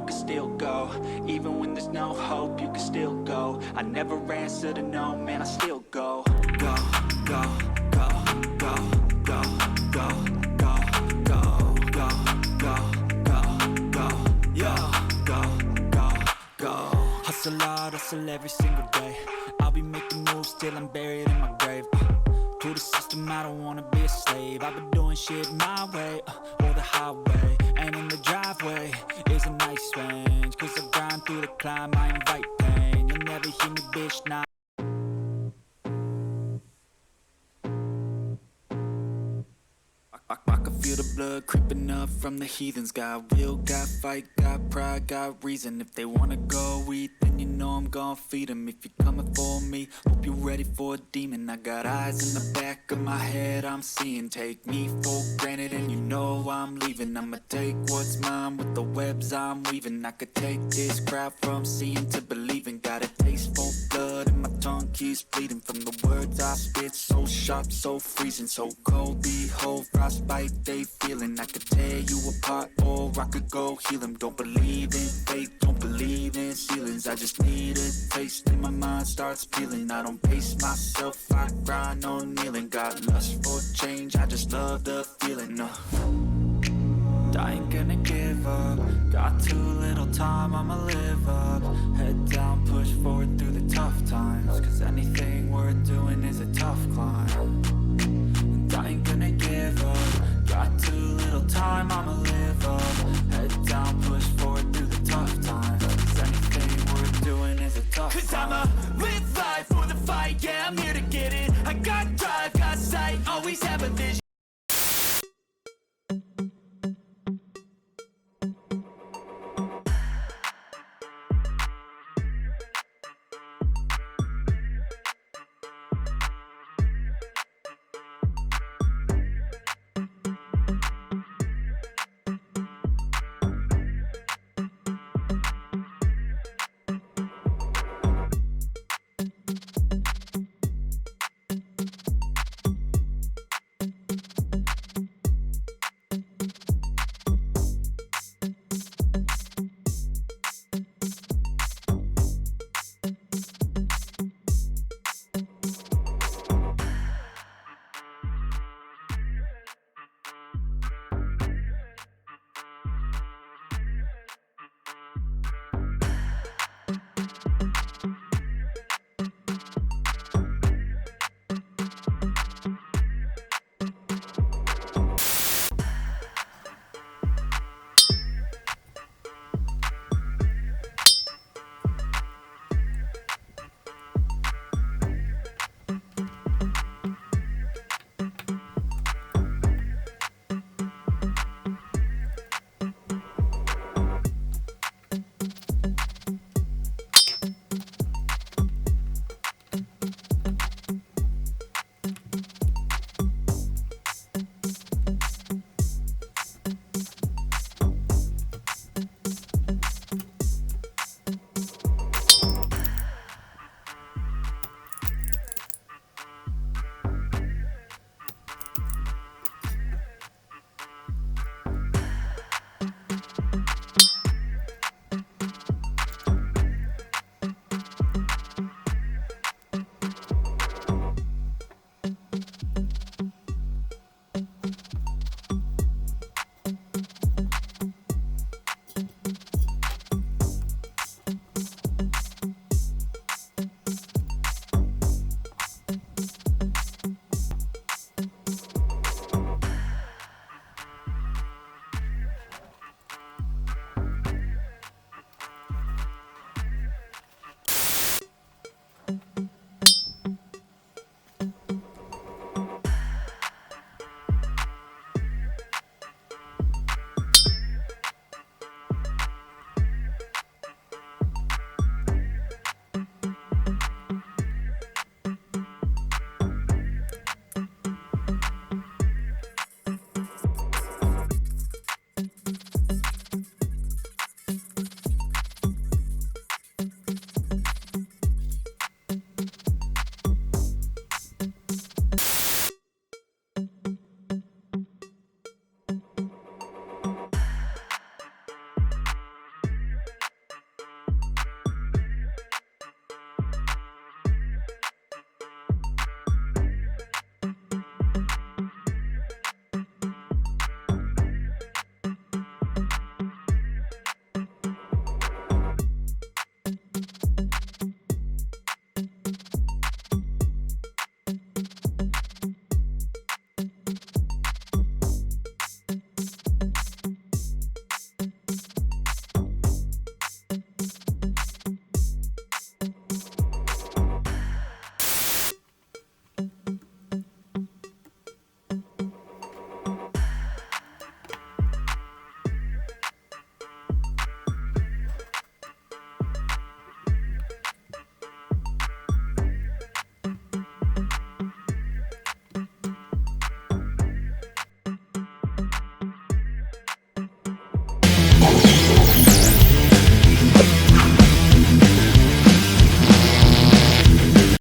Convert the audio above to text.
can still go. Even when there's no hope, you can still go. I never answer to no, man, I still go. Go, go, go, go, go, go, go, go, go, go, go, go, yo, go, go, go. Hustle hard, hustle every single day. I'll be making moves till I'm buried in my grave. To the system, I don't wanna be a slave. I've been doing shit my way, or the highway. And in the driveway is a nice range, cause I grind through the climb, I invite pain. You'll never hear me, bitch, nah. I can feel the blood creeping up from the heathens. Got will, got fight, got pride, got reason. If they wanna go eat, then you know I'm gon' feed them. If you're coming for me, hope you're ready for a demon. I got eyes in the back of my head, I'm seeing. Take me for granted and you know I'm leaving. I'ma take what's mine with the webs I'm weaving. I could take this crowd from seeing to believing. Got a taste for blood and my tongue keeps bleeding. From the words I spit, so sharp, so freezing. So cold, behold, frostbite they feeling. I could tear you apart or I could go heal them. Don't believe in fate, don't believe in ceilings. I just need a taste and my mind starts peeling. I don't pace myself, I grind on kneeling. Got lust for change, I just love the feeling. I ain't gonna give up. Got too little time, I'ma live up. Head down, push forward through the tough times. Cause anything worth doing is a tough climb. I ain't gonna give up. Got too little time, I'ma live